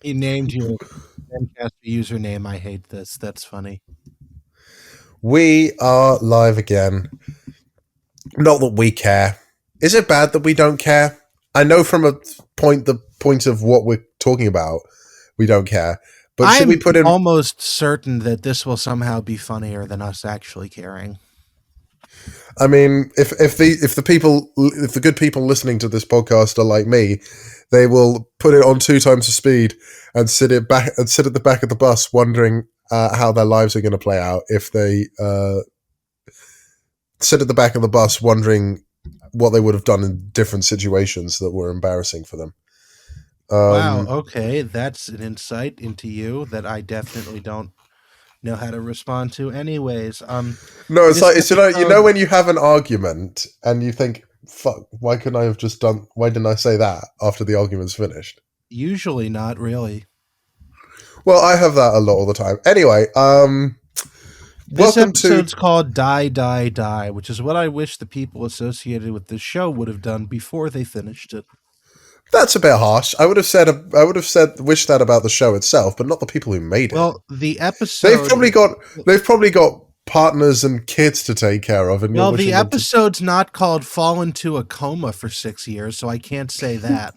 He named you Zencaster username. I hate this. That's funny. We are live again. Not that we care. Is it bad that we don't care? I know from the point of what we're talking about, we don't care. But should we I'm put in? almost certain that this will somehow be funnier than us actually caring. I mean, if the good people listening to this podcast are like me, they will put it on 2 times the speed and sit at the back of the bus, wondering how their lives are going to play out. If they sit at the back of the bus, wondering what they would have done in different situations that were embarrassing for them. Wow, okay, that's an insight into you that I definitely don't know how to respond to anyways. No, it's This like episode when you have an argument and you think, "Fuck, why couldn't I have just done? Why didn't I say that after the argument's finished?" usually not really. Well, I have that a lot all the time. Anyway, This welcome to. episode's called Die Die Die, which is what I wish the people associated with this show would have done before they finished it. That's a bit harsh. Wish that about the show itself, but not the people who made it. Well, the They've episode probably got they've probably got partners and kids to take care of, and you're well, the wishing them to. episode's not called Fall into a Coma for 6 years, so I can't say that.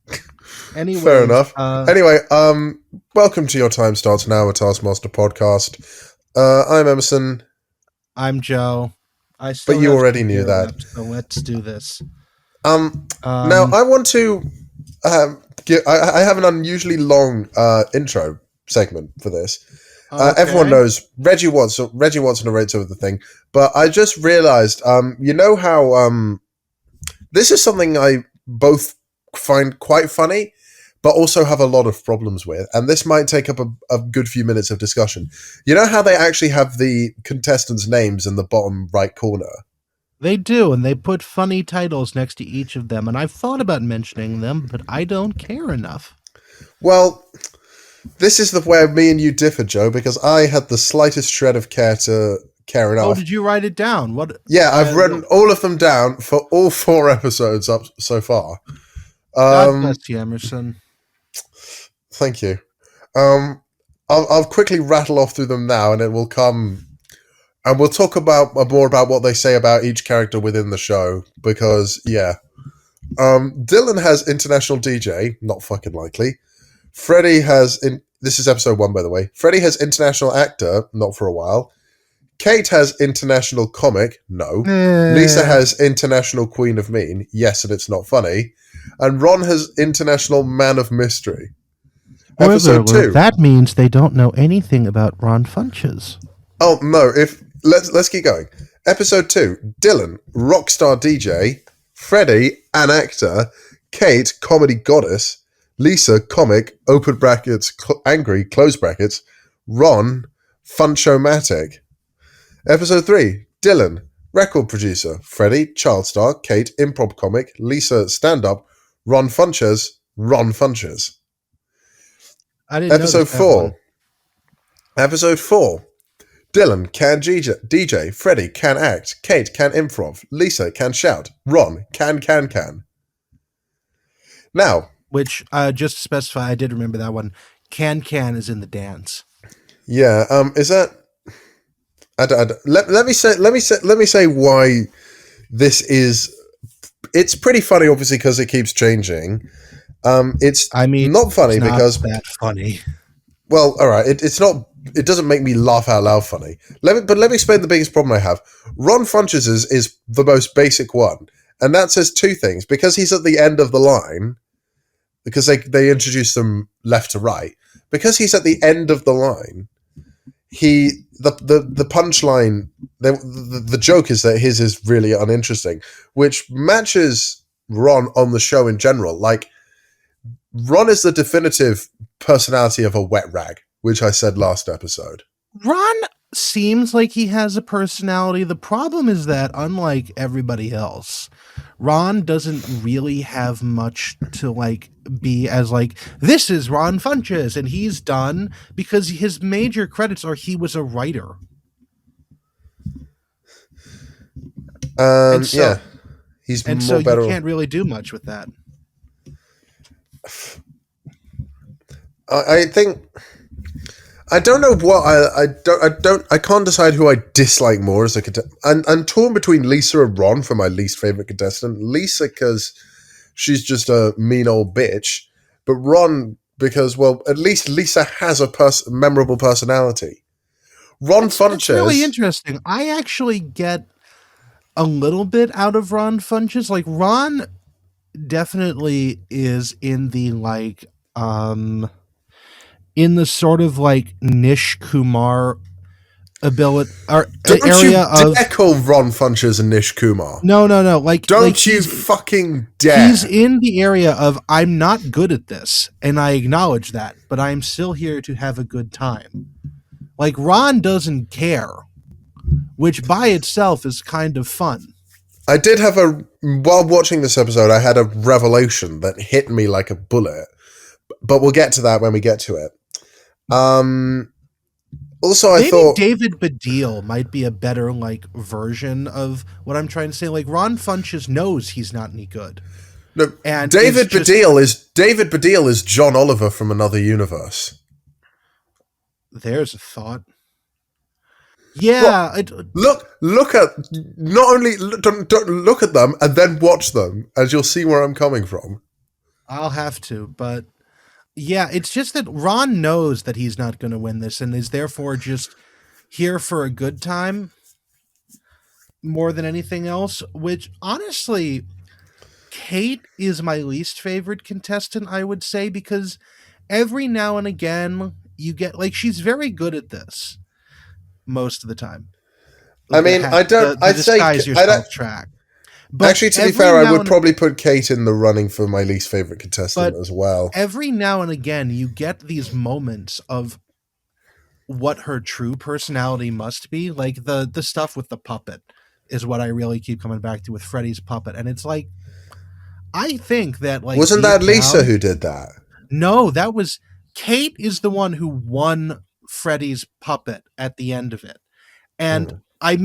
Fair Anyways, enough. Anyway, welcome to Your Time Starts Now, a Taskmaster podcast. I'm Emerson, I'm Joe. I but still you have already some knew beer that. left, so let's do this. Now Um, I want to. I have an unusually long intro segment for this. Everyone okay. knows Reggie Watson narrates over the thing, but I just realized, you know how this is something I both find quite funny, but also have a lot of problems with, and this might take up a good few minutes of discussion. You know how they actually have the contestants' names in the bottom right corner? They do, and they put funny titles next to each of them, and I've thought about mentioning them, but I don't care enough. Well, this is the where me and you differ, Joe, because I had the slightest shred of care Oh, enough. did you write it down? What? Yeah, I've written all of them down for all 4 episodes up so far. God bless you, Emerson. Thank you. I'll quickly rattle off through them now, and it will come, and we'll talk about more about what they say about each character within the show. Because Dylan has international DJ, not fucking likely. Freddie has this is episode 1, by the way. Freddie has international actor, not for a while. Kate has international comic, no. Lisa has international queen of mean, yes, and it's not funny. And Ron has international man of mystery. Spoiler Episode alert, 2. that means they don't know anything about Ron Funches. Oh no! If let's keep going. Episode 2. Dylan, rockstar DJ. Freddie, an actor. Kate, comedy goddess. Lisa, comic. Open brackets, angry. Close brackets. Ron, funchomatic. Episode 3. Dylan, record producer. Freddie, child star. Kate, improv comic. Lisa, stand up. Ron Funches. Ron Funches. I didn't notice Episode that one. 4. Episode 4. Dylan can DJ, Freddie can act, Kate can improv, Lisa can shout, Ron can. Now, Which, just to specify, I did remember that one. Can is in the dance. yeah, is that? Let me say why this is. It's pretty funny, obviously, because it keeps changing. It's I mean, not funny it's not because, that funny. well, all right, it's not. It doesn't make me laugh out loud funny. Let me explain the biggest problem I have. Ron Funches is the most basic one, and that says two things. Because he's at the end of the line, because they introduce them left to right. Because he's at the end of the line, the punchline, the joke is that his is really uninteresting, which matches Ron on the show in general. Like, Ron is the definitive personality of a wet rag, which I said last episode. Ron seems like he has a personality. The problem is that, unlike everybody else, Ron doesn't really have much to be as this is Ron Funches, and he's done because his major credits are he was a writer. And so, Yeah, he's and so more you better. can't really do much with that. I think I don't know what I can't decide who I dislike more as a contestant. I'm torn between Lisa and Ron for my least favorite contestant. Lisa because she's just a mean old bitch, but Ron because well at least Lisa has a memorable personality. Ron That's really Funches. interesting. I actually get a little bit out of Ron Funches. Like Ron definitely is in the like in the sort of like Nish Kumar ability or Don't you area of dare call Ron Funches and Nish Kumar. no like Don't you fucking he's dare. in the area of I'm not good at this and I acknowledge that, but I'm still here to have a good time. Like Ron doesn't care, which by itself is kind of fun. I did have while watching this episode, I had a revelation that hit me like a bullet. But we'll get to that when we get to it. Also, I Maybe thought David Baddiel might be a better like version of what I'm trying to say. Like Ron Funches knows he's not any good, no, and is just David Baddiel is John Oliver from another universe. there's a thought. What? Yeah, Look at not only don't look at them and then watch them, as you'll see where I'm coming from. I'll have to, but yeah, it's just that Ron knows that he's not going to win this and is therefore just here for a good time more than anything else, which honestly, Kate is my least favorite contestant, I would say, because every now and again you get like she's very good at this most of the time. I mean, I don't. The I'd say disguise I don't. yourself track. But Actually, to be every fair, I now would and probably put Kate in the running for my least favorite contestant but as well. every now and again you get these moments of what her true personality must be. Like the stuff with the puppet is what I really keep coming back to with Freddy's puppet. And it's like I think that like Wasn't that deep Lisa down, who did that? no, that was Kate is the one who won Freddy's puppet at the end of it. And Mm. I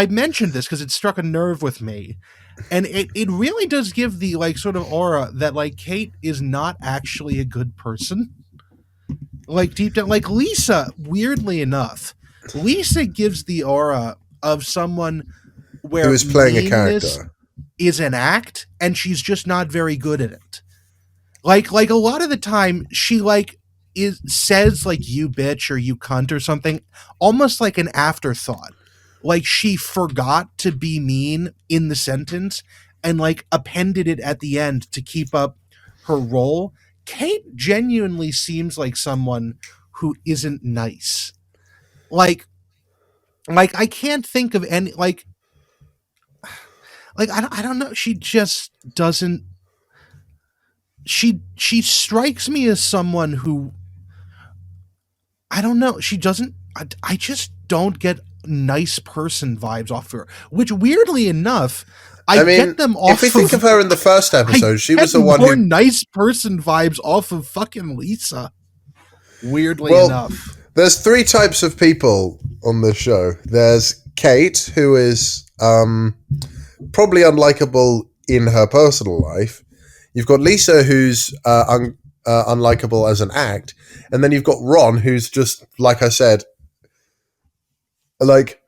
mentioned this because it struck a nerve with me. And it really does give the like sort of aura that like Kate is not actually a good person. Like deep down, like Lisa, weirdly enough, Lisa gives the aura of someone Who where is playing a meanness character? is an act and she's just not very good at it. Like a lot of the time she like is says like you bitch or you cunt or something almost like an afterthought. Like she forgot to be mean in the sentence and like appended it at the end to keep up her role. Kate genuinely seems like someone who isn't nice. Like I can't think of any like I don't know, she just doesn't she strikes me as someone who I don't know. She doesn't. I just don't get nice person vibes off her. Which weirdly enough, I I mean, get them if we off think of. of her in the first I episode, she get was the one more who. nice person vibes off of fucking Lisa. Weirdly Well, enough, there's three types of people on this show. There's Kate, who is probably unlikable in her personal life. You've got Lisa, who's unlikable as an act, and then you've got Ron, who's just like I said, like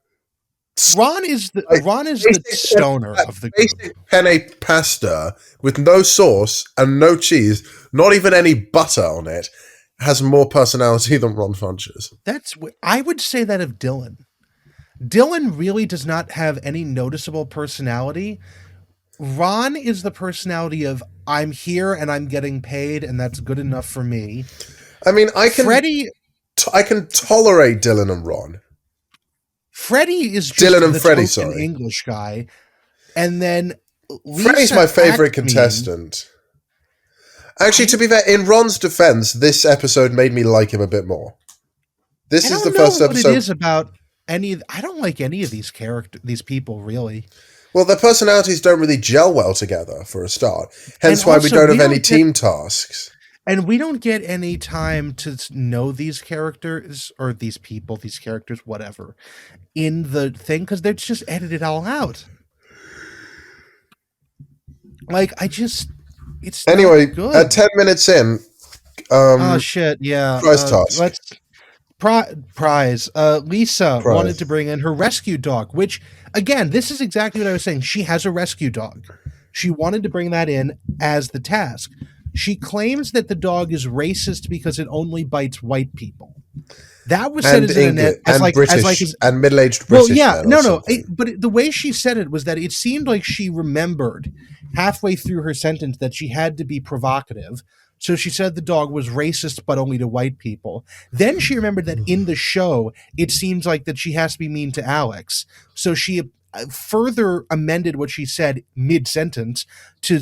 like Ron is the basic, stoner of the group. basic penne pasta with no sauce and no cheese, not even any butter on it, has more personality than Ron Funches. I would say that of Dylan. Dylan really does not have any noticeable personality. Ron is the personality of I'm here and I'm getting paid and that's good enough for me. I mean, Freddie I can tolerate Dylan and Ron. Freddie is Dylan just and the Freddie, token sorry. English guy, and then Freddie's Lisa my favorite acts mean. contestant. Actually, to I be fair, in Ron's defense, this episode made me like him a bit more. I This is the don't know first what it episode. is about any. I don't like any of these people really, Well, their personalities don't really gel well together for a start. and Hence why we also don't have any team tasks. we don't get any time to know these characters or these people, these characters, whatever, in the thing because they're just edited all out. Like I just, it's not Anyway, at good. 10 minutes in, Oh shit, yeah. Prize task. Let's prize. Lisa wanted Prize. to bring in her rescue dog, which again, this is exactly what I was saying. She has a rescue dog. She wanted to bring that in as the task. She claims that the dog is racist because it only bites white people. That was said And as an Annette English and British and middle-aged well, British yeah, men or no, something. but the way she said it was that it seemed like she remembered halfway through her sentence that she had to be provocative. So she said the dog was racist, but only to white people. Then she remembered that in the show, it seems like that she has to be mean to Alex. So she further amended what she said mid sentence to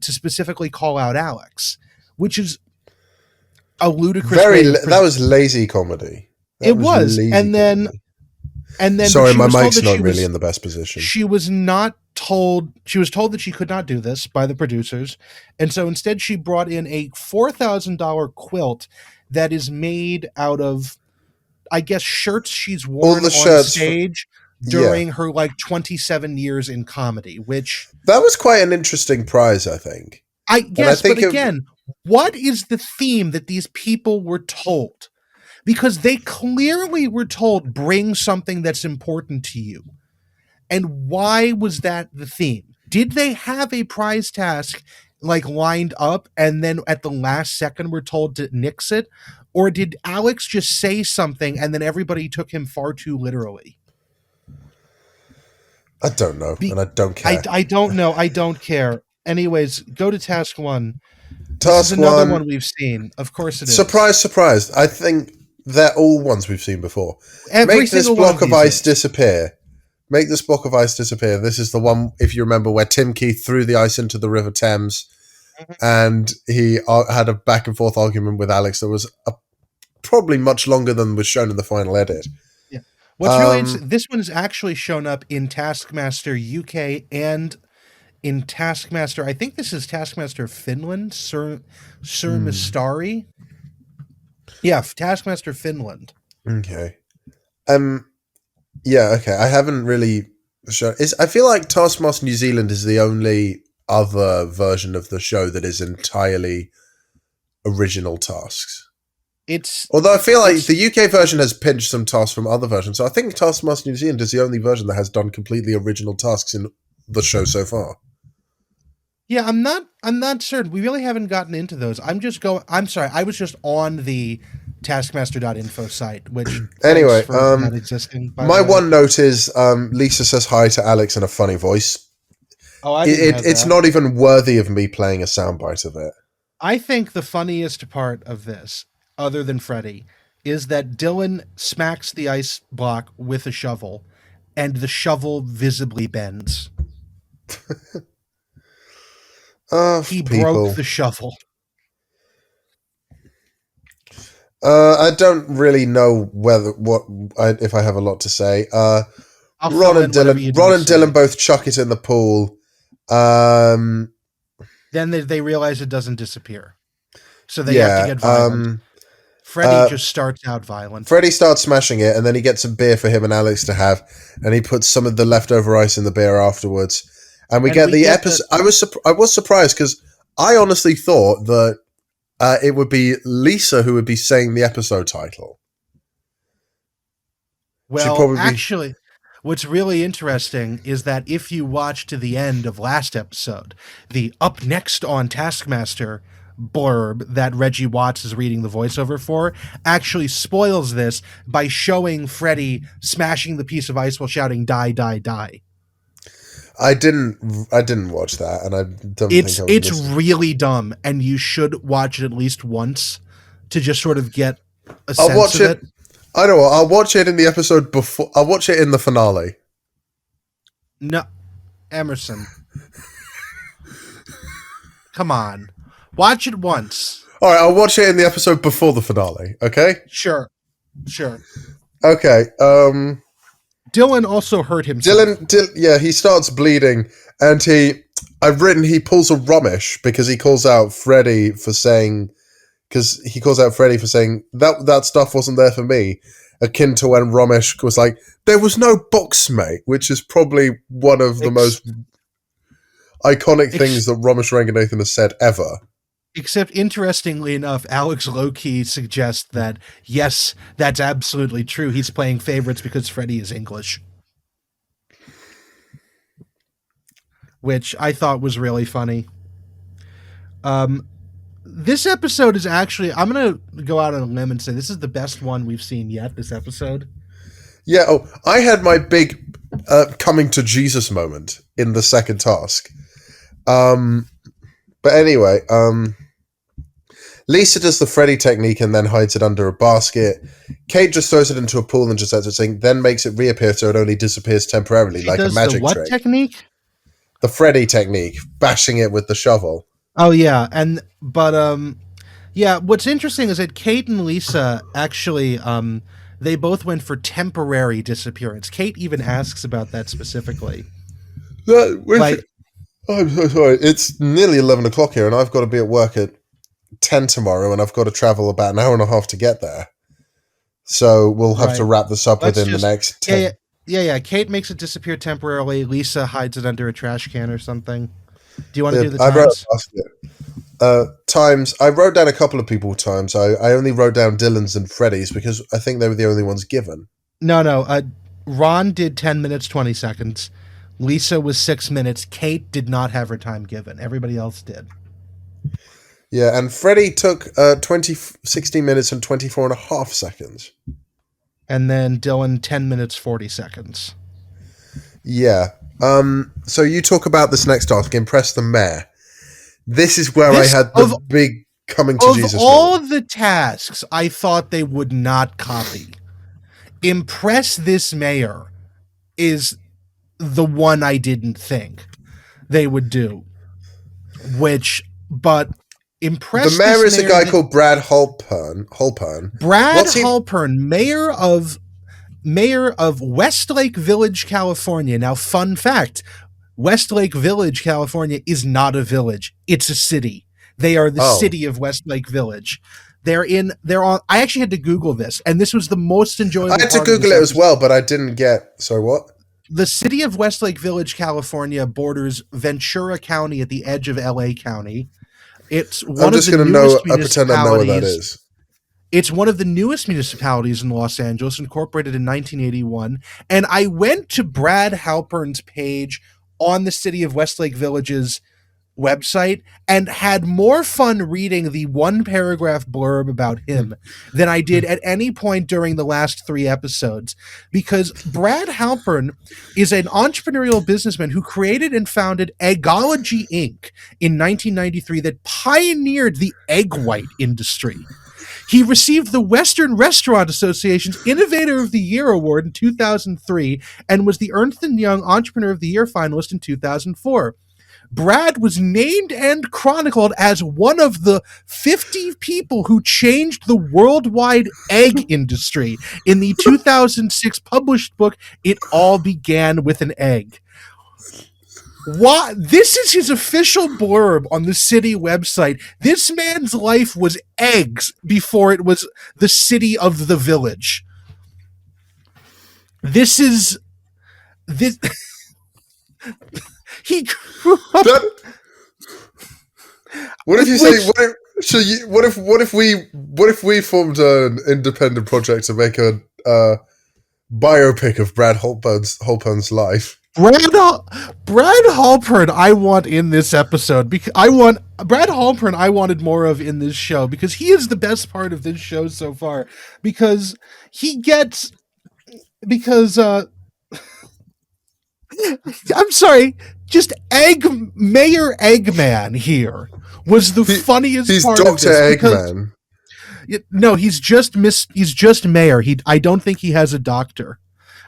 specifically call out Alex, which is a ludicrous way of That was lazy comedy. That it was was, lazy comedy. but Sorry, she my was told mic's that not really in the best position. she was told that she could not do this by the producers, and so instead she brought in a $4,000 quilt that is made out of, I guess, shirts she's All worn the on shirts from, stage yeah. during her 27 years in comedy, which That was quite an interesting prize, I think. I And I guess, but think it, again, what is the theme that these people were told? Because they clearly were told, bring something that's important to you. And why was that the theme? Did they have a prize task lined up and then at the last second were told to nix it? Or did Alex just say something and then everybody took him far too literally? I don't know, Be- and I don't care. I don't know. I don't care. Anyways, go to task one. This is Task another one. one we've seen. Of course it is. Surprise, surprise. I think they're all ones we've seen before. Every Make this single one of block of these ice is. disappear. Make this block of ice disappear. This is the one, if you remember, where Tim Keith threw the ice into the River Thames, and he had a back and forth argument with Alex that was probably much longer than was shown in the final edit. Yeah. What's really interesting, this one has actually shown up in Taskmaster UK and in Taskmaster. I think this is Taskmaster Finland, Sir Mistari. Yeah, Taskmaster Finland. Okay. Yeah. Okay. I haven't really shown. I feel like Taskmaster New Zealand is the only other version of the show that is entirely original tasks. Although I feel like the UK version has pinched some tasks from other versions, so I think Taskmaster New Zealand is the only version that has done completely original tasks in the show so far. Yeah, I'm not certain. We really haven't gotten into those. I'm sorry, I was just on the taskmaster.info site, which anyway, for not existing. My one note is Lisa says hi to Alex in a funny voice. Oh, I didn't have that. It's not even worthy of me playing a soundbite of it. I think the funniest part of this, other than Freddy, is that Dylan smacks the ice block with a shovel, and the shovel visibly bends. He broke the shovel. I don't really know if I have a lot to say. Ron and Dylan both chuck it in the pool. Then they realize it doesn't disappear, so they have to get violent. Freddy just starts out violent. Freddy starts smashing it, and then he gets a beer for him and Alex to have, and he puts some of the leftover ice in the beer afterwards. And we get the episode. I was surprised because I honestly thought that it would be Lisa who would be saying the episode title. Well, actually, what's really interesting is that if you watch to the end of last episode, the up next on Taskmaster blurb that Reggie Watts is reading the voiceover for actually spoils this by showing Freddy smashing the piece of ice while shouting "Die, die, die." I didn't watch that, and I don't think it's really dumb, and you should watch it at least once to just sort of get a sense of it. I know. I'll watch it in the episode before. I'll watch it in the finale. No, Emerson, come on, watch it once. All right, I'll watch it in the episode before the finale. Okay. Sure. Okay. Dylan also hurt himself. Dylan, he starts bleeding, and I've written he pulls a Romish because he calls out Freddy for saying that stuff wasn't there for me, akin to when Romish was like, there was no box, mate, which is probably one of the most iconic things that Romish Ranganathan has said ever. Except, interestingly enough, Alex low-key suggests that, yes, that's absolutely true. He's playing favorites because Freddy is English, which I thought was really funny. Um, this episode is actually, I'm going to go out on a limb and say this is the best one we've seen yet, this episode. Yeah. Oh, I had my big coming to Jesus moment in the second task. But anyway, Lisa does the Freddy technique and then hides it under a basket. Kate just throws it into a pool and just lets it sink, then makes it reappear so it only disappears temporarily, She like a does the magic what trick. technique? The Freddy technique, bashing it with the shovel. Oh, yeah. Yeah, what's interesting is that Kate and Lisa actually, they both went for temporary disappearance. Kate even asks about that specifically. Like, I'm so sorry. It's nearly 11 o'clock here, and I've got to be at work at 10 tomorrow, and I've got to travel about an hour and a half to get there. So we'll have to right. wrap this up Let's within the just, next yeah, 10. yeah. Kate makes it disappear temporarily. Lisa hides it under a trash can or something. Do you want to do the I wrote times? times. I wrote down a couple of people times. I only wrote down Dylan's and Freddy's because I think they were the only ones given. No. Ron did 10 minutes, 20 seconds. Lisa was 6 minutes. Kate did not have her time given. Everybody else did. Yeah, and Freddy took 16 minutes and 24 and a half seconds. And then Dylan, 10 minutes, 40 seconds. Yeah. So you talk about this next task, impress the mayor. This is where I had the big coming to Jesus Of all moment. the tasks I thought they would not copy, impress this mayor is the one I didn't think they would do. But impress The mayor this is a guy called Brad Halpern. Brad Halpern, mayor of Westlake Village, California. Now, fun fact, Westlake Village, California is not a village. It's a city. They are the city of Westlake Village. They're on. I actually had to Google this, and this was the most enjoyable I had to part Google it as well, but I didn't get. Sorry, what? The city of Westlake Village, California borders Ventura County at the edge of LA County. It's one of the newest municipalities. I pretend I know what that is. It's one of the newest municipalities in Los Angeles, incorporated in 1981. And I went to Brad Halpern's page on the city of Westlake Village's website and had more fun reading the one paragraph blurb about him than I did at any point during the last 3 episodes, because Brad Halpern is an entrepreneurial businessman who created and founded Eggology Inc. in 1993 that pioneered the egg white industry. He received the Western Restaurant Association's Innovator of the Year Award in 2003 and was the Ernst & Young Entrepreneur of the Year finalist in 2004. Brad was named and chronicled as one of the 50 people who changed the worldwide egg industry in the 2006 published book, It All Began with an Egg. This is his official blurb on the city website. This man's life was eggs before it was the city of the village. This. He grew up. What if you say? What if we formed an independent project to make a biopic of Brad Halpern's life? Brad Halpern I want in this episode because Brad Halpern I wanted more of in this show because he is the best part of this show so far because I'm sorry, just Mayor Eggman here was the funniest part of this. He's Dr. Eggman. No, he's just Mayor. I don't think he has a doctor.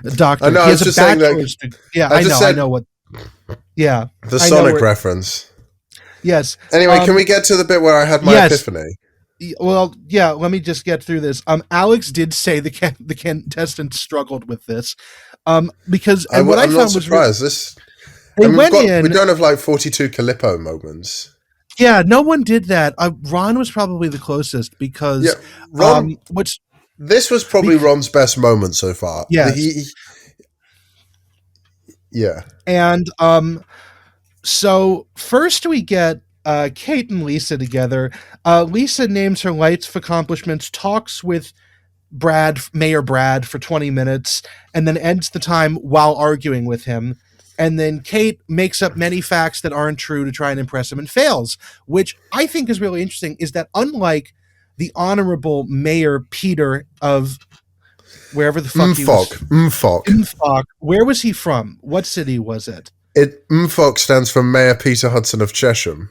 I know, he has a bachelor's degree. Yeah, I know what. Yeah. The Sonic reference. Yes. Anyway, can we get to the bit where I had my epiphany? Well, yeah, let me just get through this. Alex did say the contestants struggled with this. Because I'm not surprised. We don't have like 42 Calippo moments. Yeah, no one did that. Ron was probably the closest because Ron. This was probably Ron's best moment so far. Yes. Yeah. And so first we get Kate and Lisa together. Lisa names her lights of accomplishments, talks with Mayor Brad, for 20 minutes, and then ends the time while arguing with him. And then Kate makes up many facts that aren't true to try and impress him and fails, which I think is really interesting. Is that unlike the honorable Mayor Peter of wherever the fuck he was, Mfok. Mfok. Infock, where was he from? What city was it? Mfok stands for Mayor Peter Hudson of Chesham.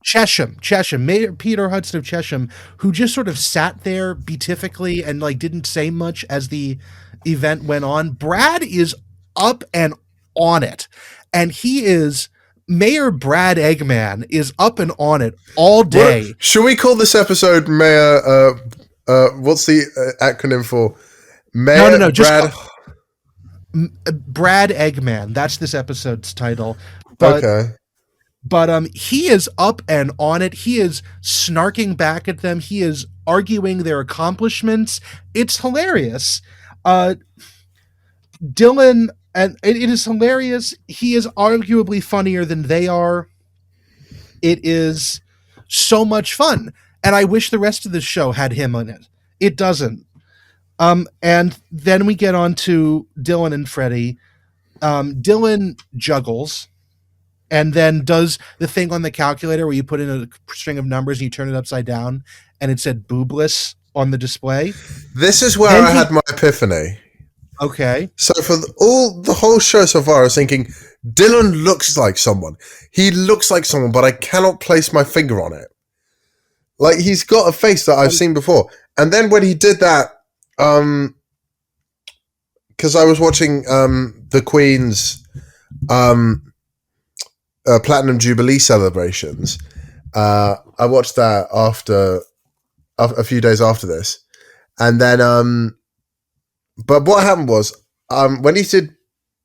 Chesham, Mayor Peter Hudson of Chesham, who just sort of sat there beatifically and like didn't say much as the event went on. Brad is up and on it, and he is Mayor Brad Eggman is up and on it all day. Should we call this episode Mayor? What's the acronym for No, Mayor no, just Brad? Brad Eggman. That's this episode's title. But Okay. He is up and on it. He is snarking back at them. He is arguing their accomplishments. It's hilarious. Dylan, and it is hilarious. He is arguably funnier than they are. It is so much fun, and I wish the rest of the show had him on it. It doesn't. And then we get on to Dylan and Freddie. Dylan juggles and then does the thing on the calculator where you put in a string of numbers and you turn it upside down and it said boobless on the display. This is where I had my epiphany. Okay. So for the whole show so far, I was thinking Dylan looks like someone. He looks like someone, but I cannot place my finger on it. Like he's got a face that I've seen before. And then when he did that, because I was watching the Queen's Platinum Jubilee celebrations. I watched that after a few days after this, and then but what happened was when he did,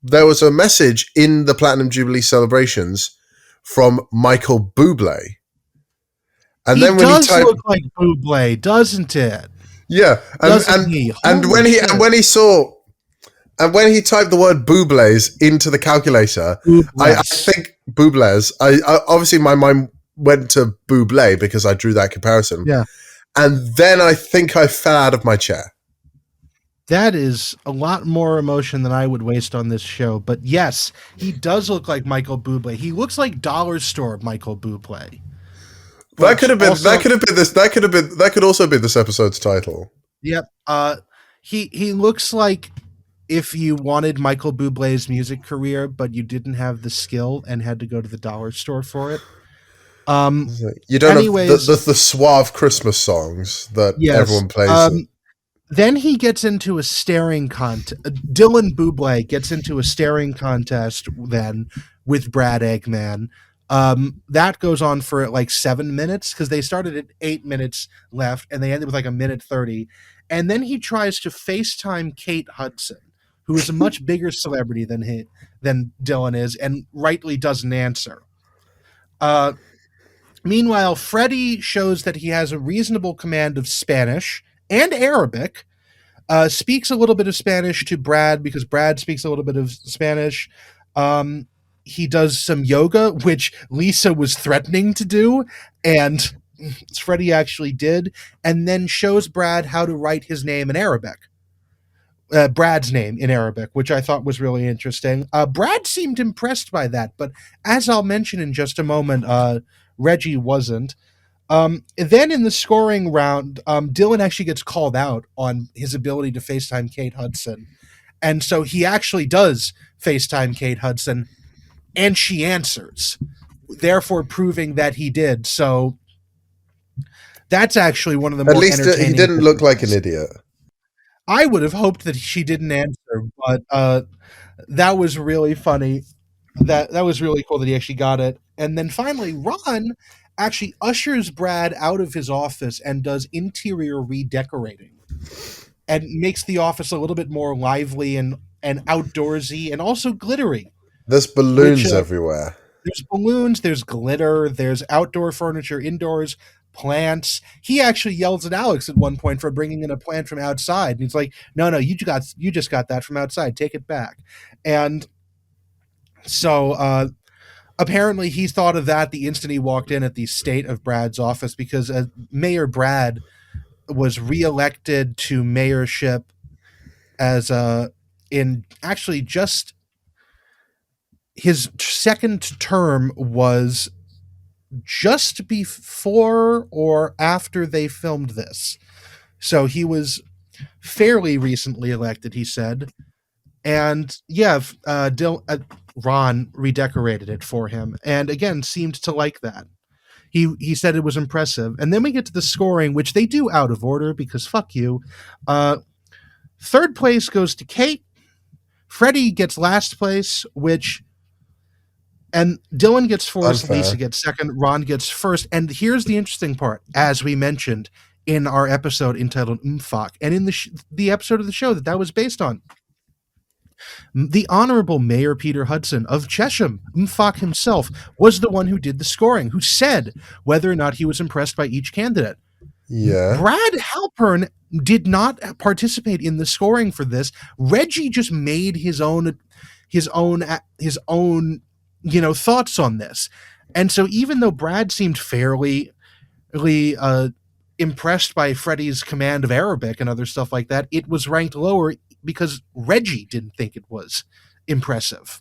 there was a message in the Platinum Jubilee celebrations from Michael Bublé, and he then when does he typed, look like Bublé, doesn't it? yeah, and when he typed the word Bublés into the calculator, I think Bublés. I obviously my mind went to Bublé because I drew that comparison. Yeah. And then I think I fell out of my chair. That is a lot more emotion than I would waste on this show. But yes, he does look like Michael Bublé. He looks like dollar store Michael Bublé. That could have been. That could have been this. That could have been. That could also be this episode's title. Yep. He looks like if you wanted Michael Bublé's music career, but you didn't have the skill and had to go to the dollar store for it. You don't have the suave Christmas songs that everyone plays. Then he gets into a staring contest. Dylan Bublé gets into a staring contest then with Brad Eggman. That goes on for like 7 minutes because they started at 8 minutes left and they ended with like a minute 30. And then he tries to FaceTime Kate Hudson, who is a much bigger celebrity than Dylan is, and rightly doesn't answer. Meanwhile, Freddie shows that he has a reasonable command of Spanish and Arabic, speaks a little bit of Spanish to Brad because Brad speaks a little bit of Spanish. He does some yoga, which Lisa was threatening to do, and Freddie actually did, and then shows Brad how to write his name in Arabic. Brad's name in Arabic, which I thought was really interesting. Brad seemed impressed by that, but as I'll mention in just a moment, Reggie wasn't. Then in the scoring round, Dylan actually gets called out on his ability to FaceTime Kate Hudson. And so he actually does FaceTime Kate Hudson, and she answers, therefore proving that he did. So that's actually one of the more entertaining. At least he didn't look like an idiot. I would have hoped that she didn't answer, but that was really funny. That was really cool that he actually got it. And then finally, Ron actually ushers Brad out of his office and does interior redecorating and makes the office a little bit more lively and outdoorsy and also glittery. There's balloons everywhere. There's balloons, there's glitter, there's outdoor furniture, indoors, plants. He actually yells at Alex at one point for bringing in a plant from outside. And he's like, no, you just got that from outside. Take it back. And so apparently he thought of that the instant he walked in at the state of Brad's office, because Mayor Brad was reelected to mayorship as in actually just his second term was just before or after they filmed this. So he was fairly recently elected, he said. And yeah, Ron redecorated it for him, and again seemed to like that. He said it was impressive. And then we get to the scoring, which they do out of order because fuck you. Third place goes to Kate. Freddie gets last place, which, and Dylan gets fourth, Lisa Unfair. gets second, Ron gets first. And here's the interesting part, as we mentioned in our episode entitled Mfuck, and in the episode of the show that was based on. The Honorable Mayor Peter Hudson of Chesham, Mfuck himself, was the one who did the scoring, who said whether or not he was impressed by each candidate. Yeah. Brad Halpern did not participate in the scoring for this. Reggie just made his own thoughts on this. And so even though Brad seemed fairly impressed by Freddie's command of Arabic and other stuff like that, it was ranked lower because Reggie didn't think it was impressive.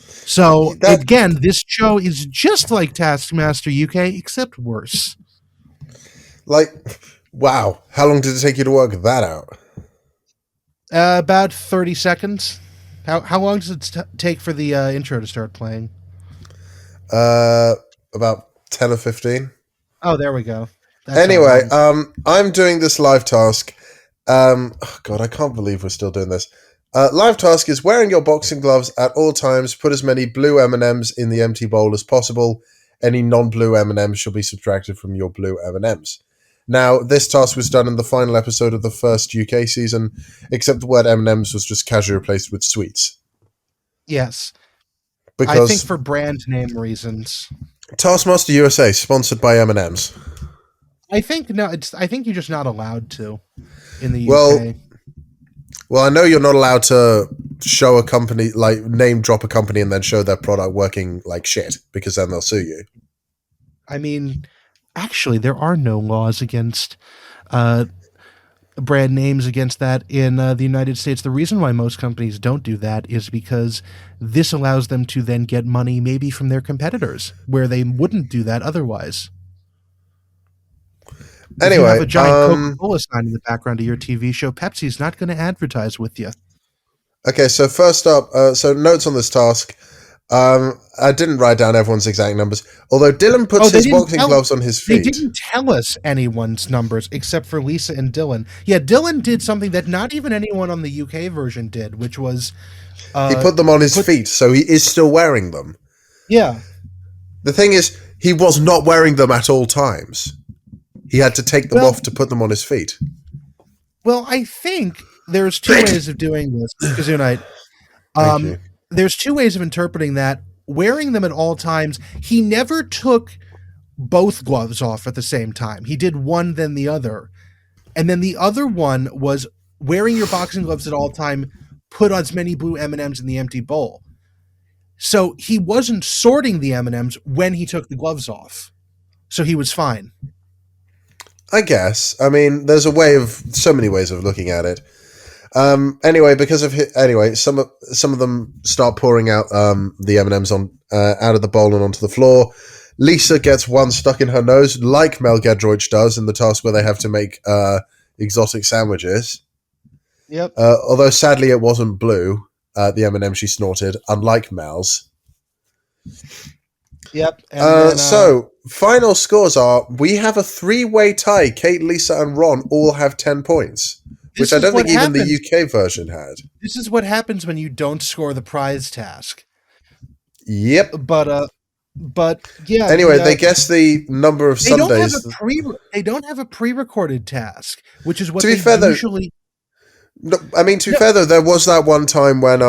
So That again, this show is just like Taskmaster UK, except worse. like, wow. How long did it take you to work that out? About 30 seconds. How long does it take for the intro to start playing? About 10 or 15. Oh, there we go. That's Anyway, I'm doing this live task. Oh God, I can't believe we're still doing this. Live task is wearing your boxing gloves at all times. Put as many blue M&Ms in the empty bowl as possible. Any non-blue M&Ms shall be subtracted from your blue M&Ms. Now, this task was done in the final episode of the first UK season, except the word M&Ms was just casually replaced with sweets. Yes. I think Because for brand name reasons. Taskmaster USA, sponsored by M&Ms. I think I think you're just not allowed to in the Well, UK. Well, I know you're not allowed to show a company, like name drop a company and then show their product working like shit, because then they'll sue you. I mean, actually, there are no laws against brand names against that in the United States. The reason why most companies don't do that is because this allows them to then get money maybe from their competitors, where they wouldn't do that otherwise. If you have Anyway, a giant Coca-Cola sign in the background of your TV show, Pepsi's not going to advertise with you. okay, so first up, so notes on this task. I didn't write down everyone's exact numbers, although Dylan puts his boxing gloves on his They feet. didn't tell us anyone's numbers except for Lisa and Dylan. Yeah, Dylan did something that not even anyone on the UK version did, which was He put them on his feet, so he is still wearing them. Yeah. The thing is, he was not wearing them at all times. He had to take them off to put them on his feet. Well, I think there's two ways of doing this, Kazunite. Thank you. There's two ways of interpreting that. Wearing them at all times, he never took both gloves off at the same time. He did one, then the other. And then the other one was wearing your boxing gloves at all time, put as many blue M&Ms in the empty bowl. So he wasn't sorting the M&Ms when he took the gloves off. So he was fine. I guess. I mean, there's so many ways of looking at it. Anyway, some of them start pouring out the M&Ms on out of the bowl and onto the floor. Lisa gets one stuck in her nose, like Mel Gedroych does in the task where they have to make exotic sandwiches. Yep. Although sadly it wasn't blue, the M&M she snorted, unlike Mel's. Yep. And so final scores are: we have a 3-way tie. Kate, Lisa, and Ron all have 10 points. Which I don't think even the UK version had. This is what happens when you don't score the prize task. Yep. But yeah. Anyway, they guess the number of Sundays. They don't have a pre-recorded task, which is what they usually. No, I mean, to be fair though, there was that one time when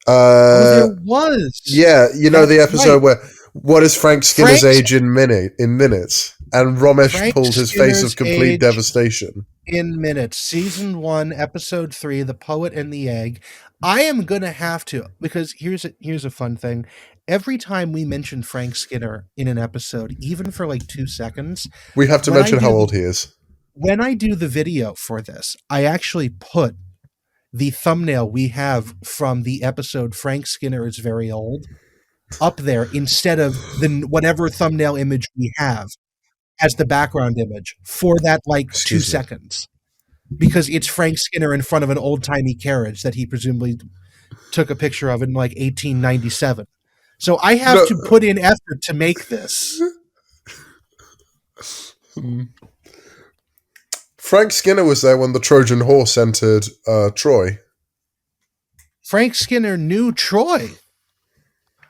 there was. Yeah, the episode where what is Frank Skinner's age in minutes? And Ramesh pulled his face of complete devastation. In minutes. Season 1, Episode 3, The Poet and the Egg. I am gonna have to, because here's a fun thing. Every time we mention Frank Skinner in an episode, even for like 2 seconds, We have to when I mention how do the old he is. when I do the video for this, I actually put the thumbnail we have from the episode Frank Skinner is very old up there instead of the whatever thumbnail image we have as the background image for that like two Excuse me. seconds because it's Frank Skinner in front of an old timey carriage that he presumably took a picture of in like 1897. So I have No. to put in effort to make this. Frank Skinner was there when the Trojan horse entered Troy. Frank Skinner knew Troy,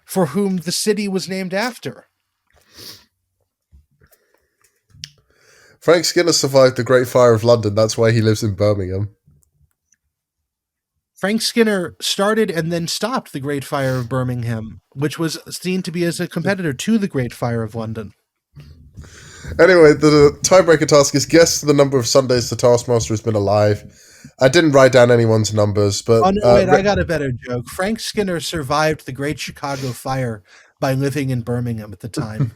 for whom the city was named after. Frank Skinner survived the Great Fire of London. That's why he lives in Birmingham. Frank Skinner started and then stopped the Great Fire of Birmingham, which was seen to be as a competitor to the Great Fire of London. Anyway, the tiebreaker task is guess the number of Sundays the Taskmaster has been alive. I didn't write down anyone's numbers, but... Oh, no, wait, I got a better joke. Frank Skinner survived the Great Chicago Fire by living in Birmingham at the time.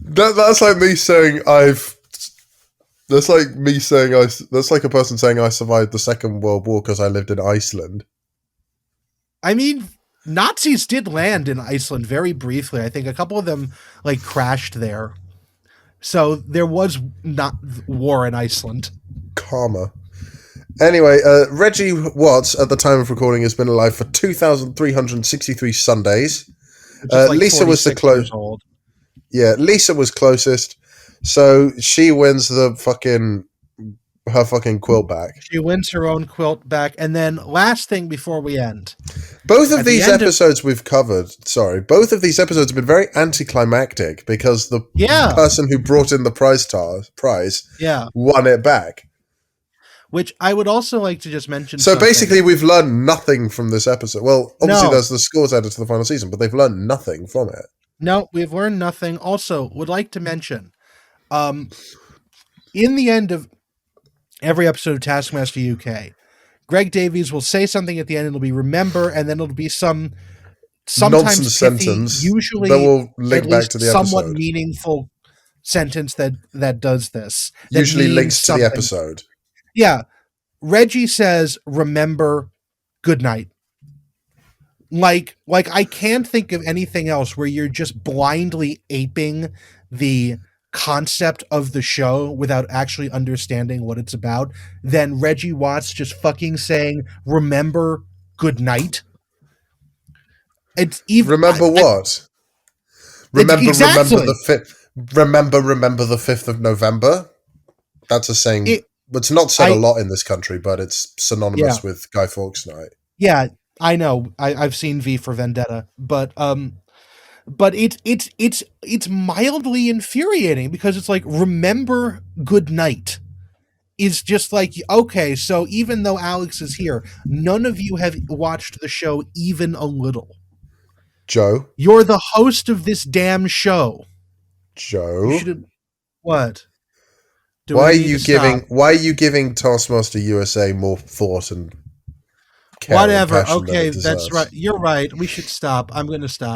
That's like me saying That's like me saying That's like a person saying I survived the Second World War because I lived in Iceland. I mean, Nazis did land in Iceland very briefly. I think a couple of them like crashed there. So there was not war in Iceland. Karma. Anyway, Reggie Watts at the time of recording has been alive for 2,363 Sundays. Like Lisa was the closest. Yeah, Lisa was closest, so she wins her fucking quilt back. She wins her own quilt back, and then last thing before we end. Both of these episodes we've covered. Sorry, both of these episodes have been very anticlimactic because the person who brought in the prize won it back. Which I would also like to just mention. So basically, we've learned nothing from this episode. Well, obviously, there's the scores added to the final season, but they've learned nothing from it. No, we've learned nothing. Also, would like to mention, in the end of every episode of Taskmaster UK, Greg Davies will say something at the end. It'll be remember, and then it'll be sometimes nonsense pithy, sentence usually that will link back to the somewhat episode. Meaningful sentence that does this. That usually links to the episode. Yeah. Reggie says, remember, good night. Like I can't think of anything else where you're just blindly aping the concept of the show without actually understanding what it's about than Reggie Watts just fucking saying, remember, good night. It's even what? Remember the 5th. Remember the 5th of November. That's a saying. It's not said a lot in this country, but it's synonymous with Guy Fawkes Night. Yeah, I know. I've seen V for Vendetta, but it's mildly infuriating because it's like remember good night is just like, okay, so even though Alex is here, none of you have watched the show even a little. Joe, you're the host of this damn show. Joe, what? Why are you giving Taskmaster USA more thought and care? Whatever. And okay, that's right. You're right. We should stop. I'm going to stop.